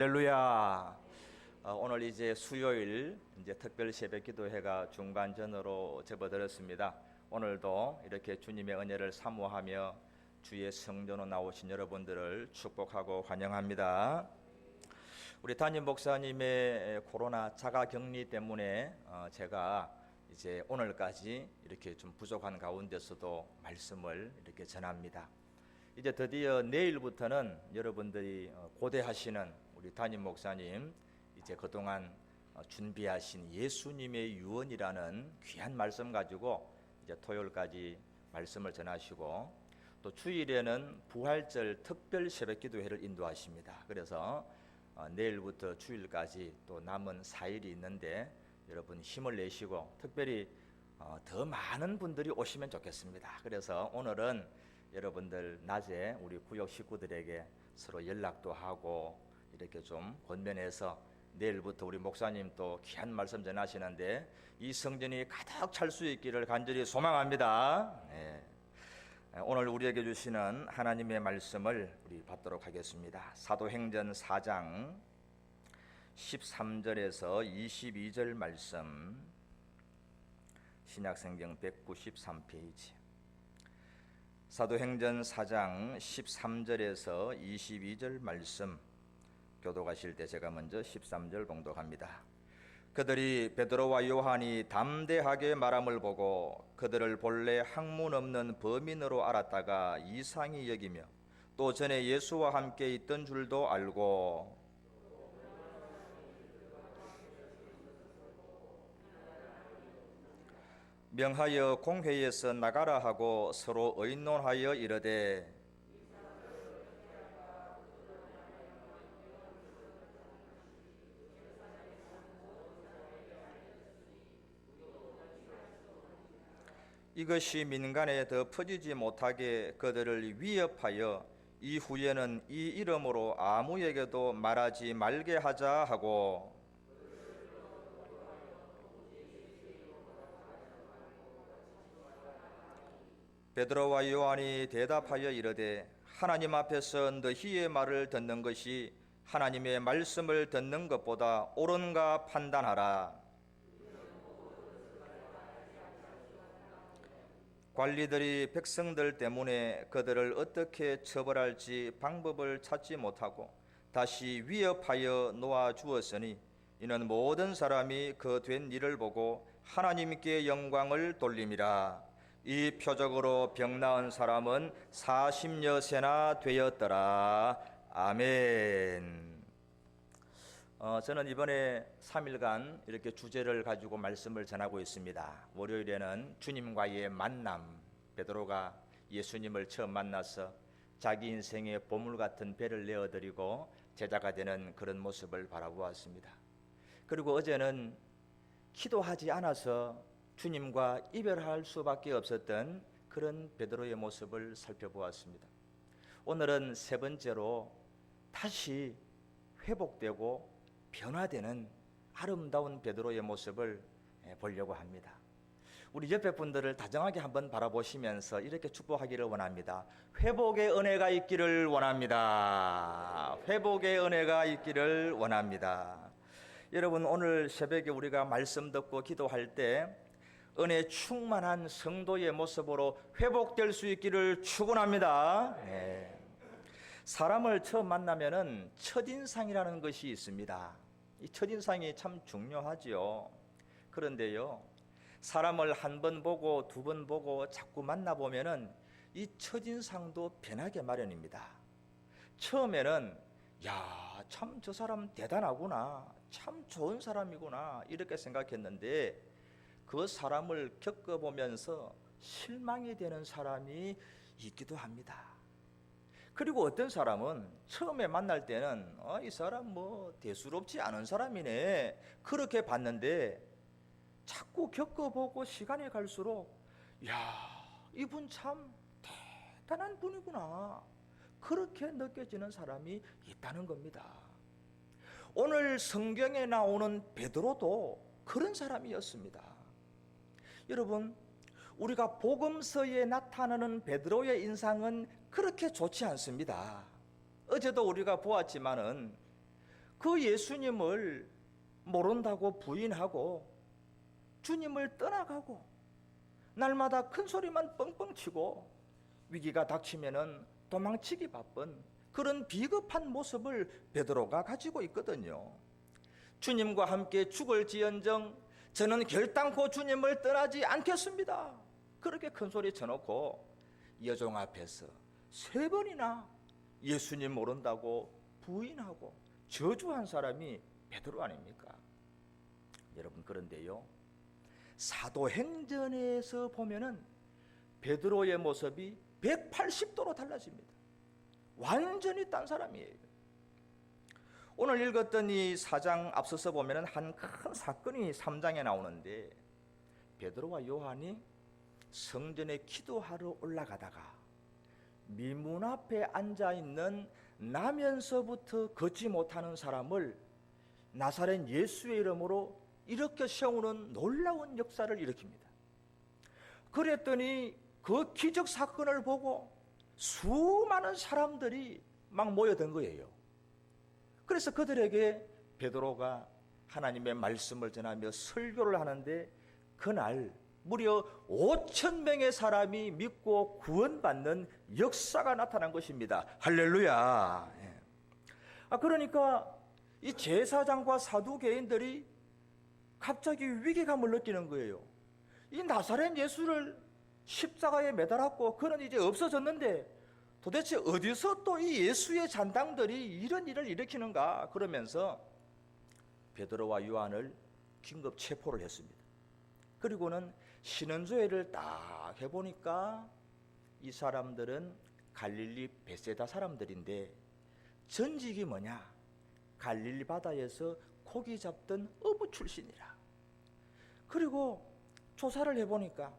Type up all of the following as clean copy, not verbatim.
할렐루야. 오늘 이제 수요일 이제 특별 새벽 기도회가 중반전으로 접어들었습니다. 오늘도 이렇게 주님의 은혜를 사모하며 주의 성전으로 나오신 여러분들을 축복하고 환영합니다. 우리 담임 목사님의 코로나 자가 격리 때문에 제가 이제 오늘까지 이렇게 좀 부족한 가운데서도 말씀을 이렇게 전합니다. 이제 드디어 내일부터는 여러분들이 고대하시는 우리 담임 목사님 이제 그동안 준비하신 예수님의 유언이라는 귀한 말씀 가지고 이제 토요일까지 말씀을 전하시고 또 주일에는 부활절 특별 새벽 기도회를 인도하십니다. 그래서 내일부터 주일까지 또 남은 4일이 있는데 여러분 힘을 내시고 특별히 더 많은 분들이 오시면 좋겠습니다. 그래서 오늘은 여러분들 낮에 우리 구역 식구들에게 서로 연락도 하고 이렇게 좀 권면해서 내일부터 우리 목사님 또 귀한 말씀 전하시는데 이 성전이 가득 찰 수 있기를 간절히 소망합니다. 네. 오늘 우리에게 주시는 하나님의 말씀을 우리 받도록 하겠습니다. 사도행전 4장 13절에서 22절 말씀, 신약성경 193페이지. 사도행전 4장 13절에서 22절 말씀 교독하실 때 제가 먼저 13절 봉독합니다. 그들이 베드로와 요한이 담대하게 말함을 보고 그들을 본래 학문 없는 범인으로 알았다가 이상히 여기며 또 전에 예수와 함께 있던 줄도 알고 명하여 공회에서 나가라 하고 서로 의논하여 이르되 이것이 민간에 더 퍼지지 못하게 그들을 위협하여 이후에는 이 이름으로 아무에게도 말하지 말게 하자 하고 베드로와 요한이 대답하여 이르되 하나님 앞에서 너희의 말을 듣는 것이 하나님의 말씀을 듣는 것보다 옳은가 판단하라. 관리들이 백성들 때문에 그들을 어떻게 처벌할지 방법을 찾지 못하고 다시 위협하여 놓아 주었으니 이는 모든 사람이 그 된 일을 보고 하나님께 영광을 돌림이라. 이 표적으로 병 나은 사람은 40여 세나 되었더라. 아멘. 저는 이번에 3일간 이렇게 주제를 가지고 말씀을 전하고 있습니다. 월요일에는 주님과의 만남, 베드로가 예수님을 처음 만나서 자기 인생의 보물 같은 배를 내어드리고 제자가 되는 그런 모습을 바라보았습니다. 그리고 어제는 기도하지 않아서 주님과 이별할 수밖에 없었던 그런 베드로의 모습을 살펴보았습니다. 오늘은 세 번째로 다시 회복되고 변화되는 아름다운 베드로의 모습을 보려고 합니다. 우리 옆에 분들을 다정하게 한번 바라보시면서 이렇게 축복하기를 원합니다. 회복의 은혜가 있기를 원합니다. 회복의 은혜가 있기를 원합니다. 여러분, 오늘 새벽에 우리가 말씀 듣고 기도할 때 은혜 충만한 성도의 모습으로 회복될 수 있기를 축원합니다. 네. 사람을 처음 만나면은 첫인상이라는 것이 있습니다. 이 첫인상이 참 중요하지요. 그런데요, 사람을 한 번 보고 두 번 보고 자꾸 만나보면은 이 첫인상도 변하게 마련입니다. 처음에는 야, 참 저 사람 대단하구나, 참 좋은 사람이구나 이렇게 생각했는데 그 사람을 겪어보면서 실망이 되는 사람이 있기도 합니다. 그리고 어떤 사람은 처음에 만날 때는 이 사람 뭐 대수롭지 않은 사람이네 그렇게 봤는데 자꾸 겪어보고 시간이 갈수록 야, 이분 참 대단한 분이구나 그렇게 느껴지는 사람이 있다는 겁니다. 오늘 성경에 나오는 베드로도 그런 사람이었습니다. 여러분, 우리가 복음서에 나타나는 베드로의 인상은 그렇게 좋지 않습니다. 어제도 우리가 보았지만은 그 예수님을 모른다고 부인하고 주님을 떠나가고 날마다 큰 소리만 뻥뻥 치고 위기가 닥치면은 도망치기 바쁜 그런 비겁한 모습을 베드로가 가지고 있거든요. 주님과 함께 죽을지언정 저는 결단코 주님을 떠나지 않겠습니다. 그렇게 큰 소리 쳐놓고 여종 앞에서 3번이나 예수님 모른다고 부인하고 저주한 사람이 베드로 아닙니까? 여러분, 그런데요, 사도행전에서 보면은 베드로의 모습이 180도로 달라집니다. 완전히 딴 사람이에요. 오늘 읽었던 이 4장 앞서서 보면은 한 큰 사건이 3장에 나오는데, 베드로와 요한이 성전에 기도하러 올라가다가 미문 앞에 앉아있는 나면서부터 걷지 못하는 사람을 나사렛 예수의 이름으로 일으켜 세우는 놀라운 역사를 일으킵니다. 그랬더니 그 기적 사건을 보고 수많은 사람들이 막 모여든 거예요. 그래서 그들에게 베드로가 하나님의 말씀을 전하며 설교를 하는데 그날 무려 5,000명의 사람이 믿고 구원받는 역사가 나타난 것입니다. 할렐루야. 그러니까 이 제사장과 사두개인들이 갑자기 위기감을 느끼는 거예요. 이 나사렛 예수를 십자가에 매달았고 그는 이제 없어졌는데 도대체 어디서 또 이 예수의 잔당들이 이런 일을 일으키는가? 그러면서 베드로와 요한을 긴급 체포를 했습니다. 그리고는 신원조회를 딱 해보니까 이 사람들은 갈릴리 베세다 사람들인데 전직이 뭐냐? 갈릴리 바다에서 고기 잡던 어부 출신이라. 그리고 조사를 해보니까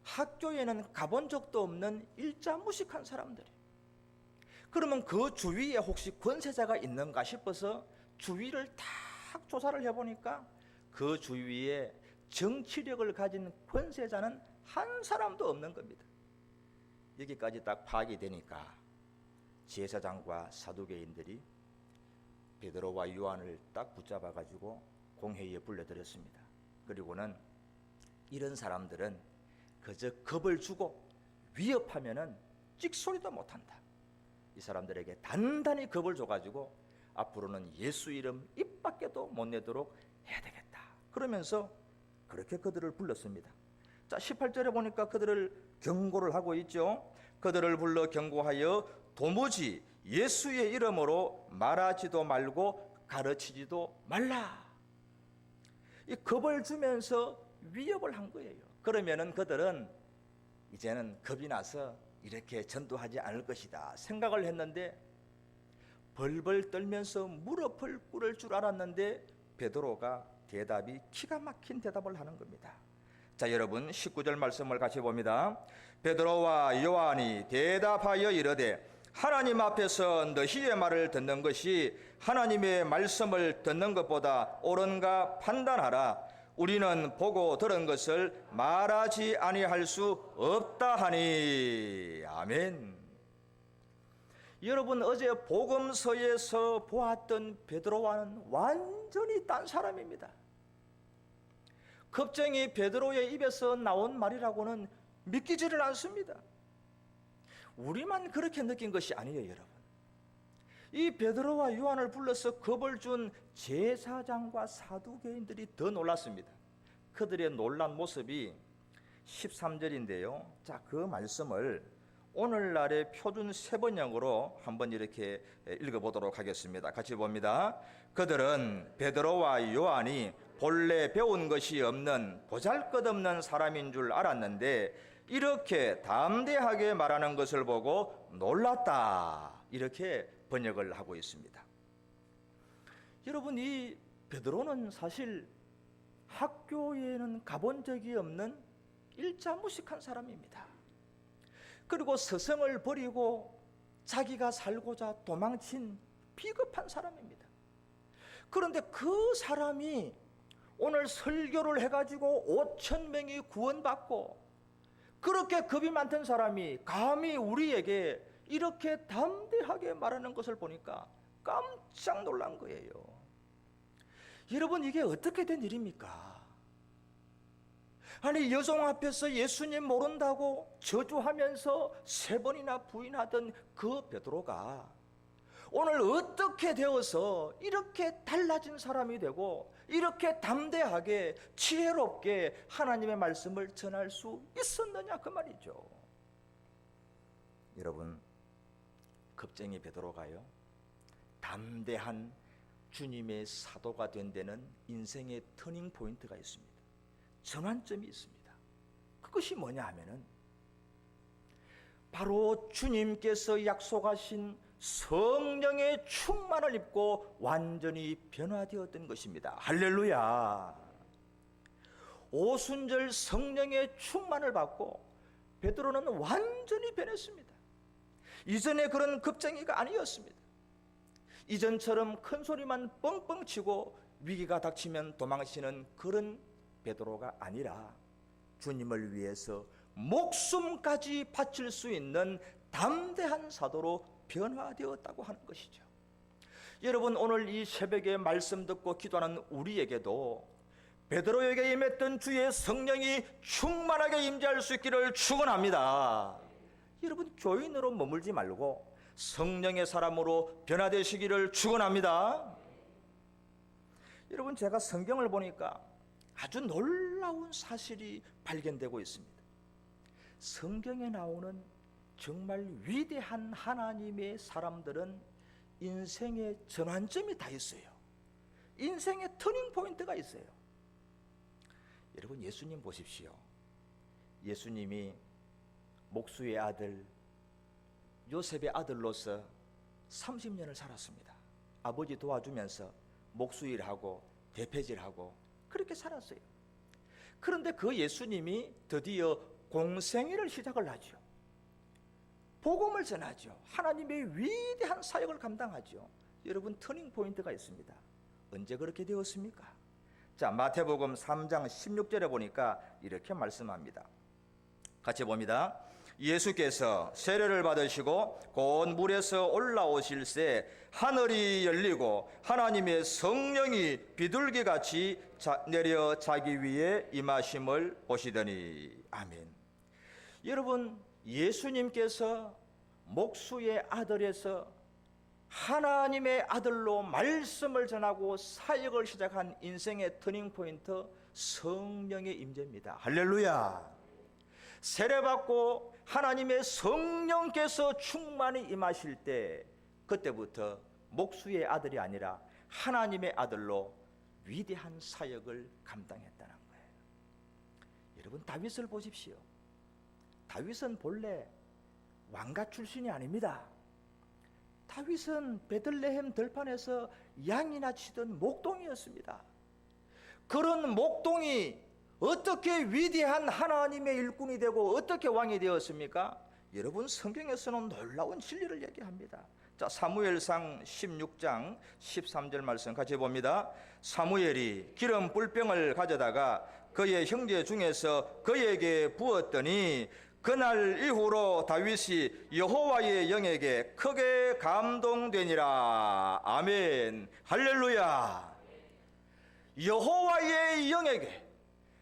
학교에는 가본 적도 없는 일자무식한 사람들이. 그러면 그 주위에 혹시 권세자가 있는가 싶어서 주위를 딱 조사를 해보니까 그 주위에 정치력을 가진 권세자는 한 사람도 없는 겁니다. 여기까지 딱 파악이 되니까 제사장과 사두개인들이 베드로와 요한을 딱 붙잡아 가지고 공회의에 불러들였습니다. 그리고는 이런 사람들은 그저 겁을 주고 위협하면은 찍소리도 못한다. 이 사람들에게 단단히 겁을 줘가지고 앞으로는 예수 이름 입 밖에도 못 내도록 해야 되겠다. 그러면서 그렇게 그들을 불렀습니다. 자, 18절에 보니까 그들을 경고를 하고 있죠. 그들을 불러 경고하여 도무지 예수의 이름으로 말하지도 말고 가르치지도 말라. 이 겁을 주면서 위협을 한 거예요. 그러면은 그들은 이제는 겁이 나서 이렇게 전도하지 않을 것이다 생각을 했는데 벌벌 떨면서 무릎을 꿇을 줄 알았는데 베드로가 대답이 기가 막힌 대답을 하는 겁니다. 자, 여러분 19절 말씀을 같이 봅니다. 베드로와 요한이 대답하여 이르되 하나님 앞에서 너희의 말을 듣는 것이 하나님의 말씀을 듣는 것보다 옳은가 판단하라. 우리는 보고 들은 것을 말하지 아니할 수 없다 하니. 아멘. 여러분, 어제 복음서에서 보았던 베드로와는 완전히 딴 사람입니다. 겁쟁이 베드로의 입에서 나온 말이라고는 믿기지를 않습니다. 우리만 그렇게 느낀 것이 아니에요, 여러분. 이 베드로와 요한을 불러서 겁을 준 제사장과 사두개인들이 더 놀랐습니다. 그들의 놀란 모습이 13절인데요. 자, 그 말씀을 오늘날의 표준 세번역으로 한번 이렇게 읽어보도록 하겠습니다. 같이 봅니다. 그들은 베드로와 요한이 본래 배운 것이 없는 보잘것없는 사람인 줄 알았는데 이렇게 담대하게 말하는 것을 보고 놀랐다. 이렇게 번역을 하고 있습니다. 여러분, 이 베드로는 사실 학교에는 가본 적이 없는 일자무식한 사람입니다. 그리고 스승을 버리고 자기가 살고자 도망친 비겁한 사람입니다. 그런데 그 사람이 오늘 설교를 해가지고 5,000명이 구원받고 그렇게 겁이 많던 사람이 감히 우리에게 이렇게 담대하게 말하는 것을 보니까 깜짝 놀란 거예요. 여러분, 이게 어떻게 된 일입니까? 아니, 여종 앞에서 예수님 모른다고 저주하면서 3번이나 부인하던 그 베드로가 오늘 어떻게 되어서 이렇게 달라진 사람이 되고 이렇게 담대하게 지혜롭게 하나님의 말씀을 전할 수 있었느냐, 그 말이죠. 여러분, 겁쟁이 베드로가요, 담대한 주님의 사도가 된 데는 인생의 터닝 포인트가 있습니다. 전환점이 있습니다. 그것이 뭐냐 하면은 바로 주님께서 약속하신 성령의 충만을 입고 완전히 변화되었던 것입니다. 할렐루야. 오순절 성령의 충만을 받고 베드로는 완전히 변했습니다. 이전에 그런 겁쟁이가 아니었습니다. 이전처럼 큰 소리만 뻥뻥 치고 위기가 닥치면 도망치는 그런 베드로가 아니라 주님을 위해서 목숨까지 바칠 수 있는 담대한 사도로 변화되었다고 하는 것이죠. 여러분, 오늘 이 새벽에 말씀 듣고 기도하는 우리에게도 베드로에게 임했던 주의 성령이 충만하게 임재할 수 있기를 축원합니다. 여러분, 교인으로 머물지 말고 성령의 사람으로 변화되시기를 축원합니다. 여러분, 제가 성경을 보니까 아주 놀라운 사실이 발견되고 있습니다. 성경에 나오는 정말 위대한 하나님의 사람들은 인생의 전환점이 다 있어요. 인생의 터닝 포인트가 있어요. 여러분, 예수님 보십시오. 예수님이 목수의 아들 요셉의 아들로서 30년을 살았습니다. 아버지 도와주면서 목수일하고 대패질하고 그렇게 살았어요. 그런데 그 예수님이 드디어 공생애를 시작을 하죠. 복음을 전하죠. 하나님의 위대한 사역을 감당하죠. 여러분, 터닝 포인트가 있습니다. 언제 그렇게 되었습니까? 자, 마태복음 3장 16절에 보니까 이렇게 말씀합니다. 같이 봅니다. 예수께서 세례를 받으시고 곧 물에서 올라오실새 하늘이 열리고 하나님의 성령이 비둘기같이 내려 자기 위에 임하심을 보시더니. 아멘. 여러분, 예수님께서 목수의 아들에서 하나님의 아들로 말씀을 전하고 사역을 시작한 인생의 터닝 포인트, 성령의 임재입니다. 할렐루야. 세례받고 하나님의 성령께서 충만히 임하실 때, 그때부터 목수의 아들이 아니라 하나님의 아들로 위대한 사역을 감당했다는 거예요. 여러분, 다윗을 보십시오. 다윗은 본래 왕가 출신이 아닙니다. 다윗은 베들레헴 들판에서 양이나 치던 목동이었습니다. 그런 목동이 어떻게 위대한 하나님의 일꾼이 되고 어떻게 왕이 되었습니까? 여러분, 성경에서는 놀라운 진리를 얘기합니다. 자, 사무엘상 16장 13절 말씀 같이 봅니다. 사무엘이 기름 뿔병을 가져다가 그의 형제 중에서 그에게 부었더니 그날 이후로 다윗이 여호와의 영에게 크게 감동되니라. 아멘. 할렐루야. 여호와의 영에게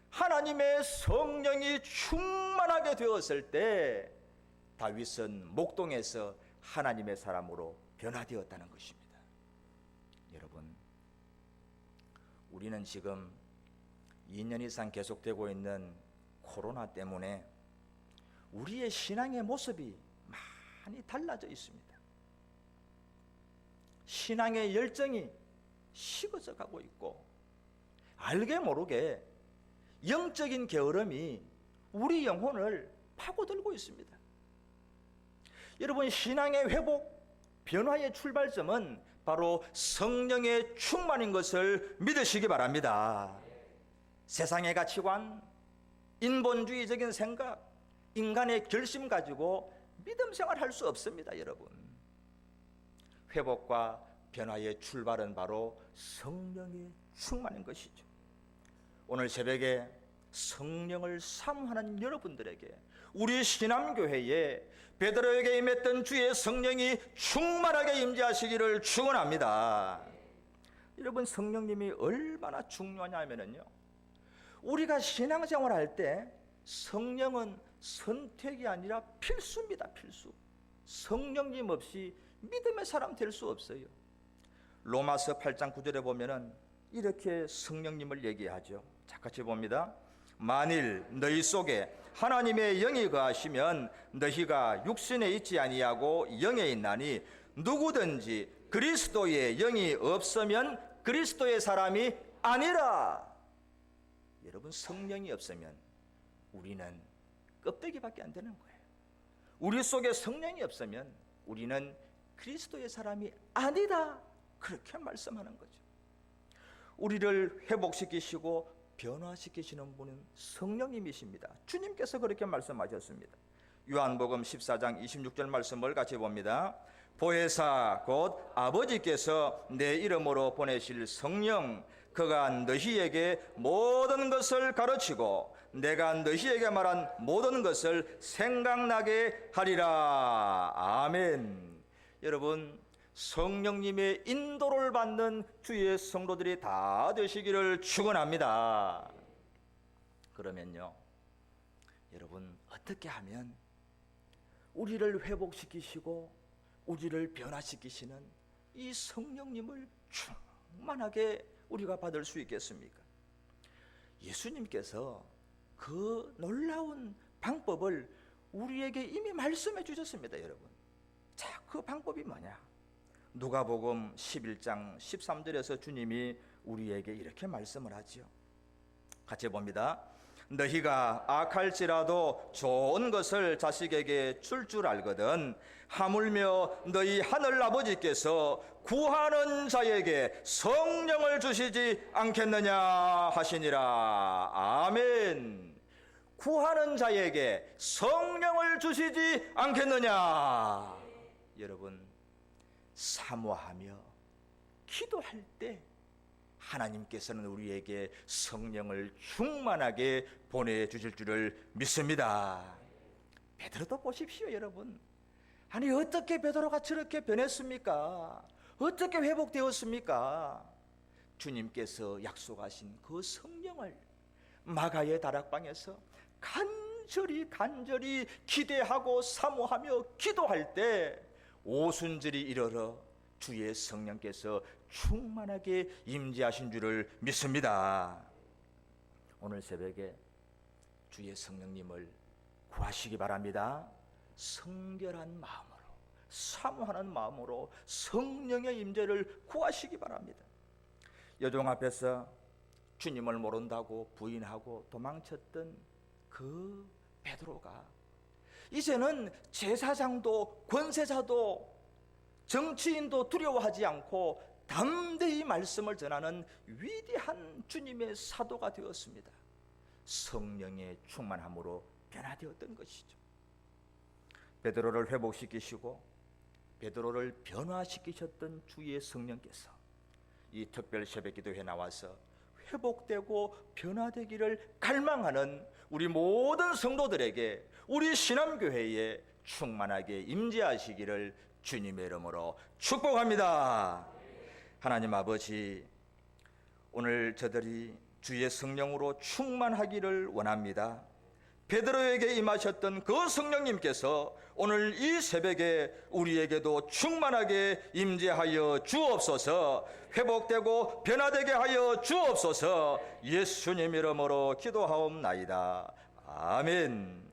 하나님의 성령이 충만하게 되었을 때 다윗은 목동에서 하나님의 사람으로 변화되었다는 것입니다. 여러분, 우리는 지금 2년 이상 계속되고 있는 코로나 때문에 우리의 신앙의 모습이 많이 달라져 있습니다. 신앙의 열정이 식어져 가고 있고, 알게 모르게 영적인 게으름이 우리 영혼을 파고들고 있습니다. 여러분, 신앙의 회복, 변화의 출발점은 바로 성령의 충만인 것을 믿으시기 바랍니다. 세상의 가치관, 인본주의적인 생각, 인간의 결심 가지고 믿음 생활할 수 없습니다. 여러분, 회복과 변화의 출발은 바로 성령의 충만인 것이죠. 오늘 새벽에 성령을 사모하는 여러분들에게 우리 신암교회에 베드로에게 임했던 주의 성령이 충만하게 임재하시기를 축원합니다. 여러분, 성령님이 얼마나 중요하냐면요, 우리가 신앙생활 할 때 성령은 선택이 아니라 필수입니다. 필수. 성령님 없이 믿음의 사람 될 수 없어요. 로마서 8장 9절에 보면은 이렇게 성령님을 얘기하죠. 자, 같이 봅니다. 만일 너희 속에 하나님의 영이 거하시면 너희가 육신에 있지 아니하고 영에 있나니 누구든지 그리스도의 영이 없으면 그리스도의 사람이 아니라. 여러분, 성령이 없으면 우리는 껍데기밖에 안 되는 거예요. 우리 속에 성령이 없으면 우리는 그리스도의 사람이 아니다, 그렇게 말씀하는 거죠. 우리를 회복시키시고 변화시키시는 분은 성령님이십니다. 주님께서 그렇게 말씀하셨습니다. 요한복음 14장 26절 말씀을 같이 봅니다. 보혜사 곧 아버지께서 내 이름으로 보내실 성령, 그가 너희에게 모든 것을 가르치고 내가 너희에게 말한 모든 것을 생각나게 하리라. 아멘. 여러분, 성령님의 인도를 받는 주의 성도들이 다 되시기를 축원합니다. 그러면요, 여러분, 어떻게 하면 우리를 회복시키시고 우리를 변화시키시는 이 성령님을 충만하게 우리가 받을 수 있겠습니까? 예수님께서 그 놀라운 방법을 우리에게 이미 말씀해 주셨습니다. 여러분, 자, 그 방법이 뭐냐? 누가복음 11장 13절에서 주님이 우리에게 이렇게 말씀을 하죠. 같이 봅니다. 너희가 악할지라도 좋은 것을 자식에게 줄 알거든 하물며 너희 하늘 아버지께서 구하는 자에게 성령을 주시지 않겠느냐 하시니라. 아멘. 구하는 자에게 성령을 주시지 않겠느냐. 여러분, 사모하며 기도할 때 하나님께서는 우리에게 성령을 충만하게 보내주실 줄을 믿습니다. 베드로도 보십시오. 여러분, 아니 어떻게 베드로가 저렇게 변했습니까? 어떻게 회복되었습니까? 주님께서 약속하신 그 성령을 마가의 다락방에서 간절히 기대하고 사모하며 기도할 때 오순절이 이르러 주의 성령께서 충만하게 임재하신 줄을 믿습니다. 오늘 새벽에 주의 성령님을 구하시기 바랍니다. 성결한 마음으로, 사모하는 마음으로 성령의 임재를 구하시기 바랍니다. 여종 앞에서 주님을 모른다고 부인하고 도망쳤던 그 베드로가 이제는 제사장도 권세자도 정치인도 두려워하지 않고 담대히 말씀을 전하는 위대한 주님의 사도가 되었습니다. 성령의 충만함으로 변화되었던 것이죠. 베드로를 회복시키시고 베드로를 변화시키셨던 주의 성령께서 이 특별 새벽 기도회에 나와서 회복되고 변화되기를 갈망하는 우리 모든 성도들에게, 우리 신앙교회에 충만하게 임재하시기를 주님의 이름으로 축복합니다. 하나님 아버지, 오늘 저들이 주의 성령으로 충만하기를 원합니다. 베드로에게 임하셨던 그 성령님께서 오늘 이 새벽에 우리에게도 충만하게 임재하여 주옵소서. 회복되고 변화되게 하여 주옵소서. 예수님 이름으로 기도하옵나이다. 아멘.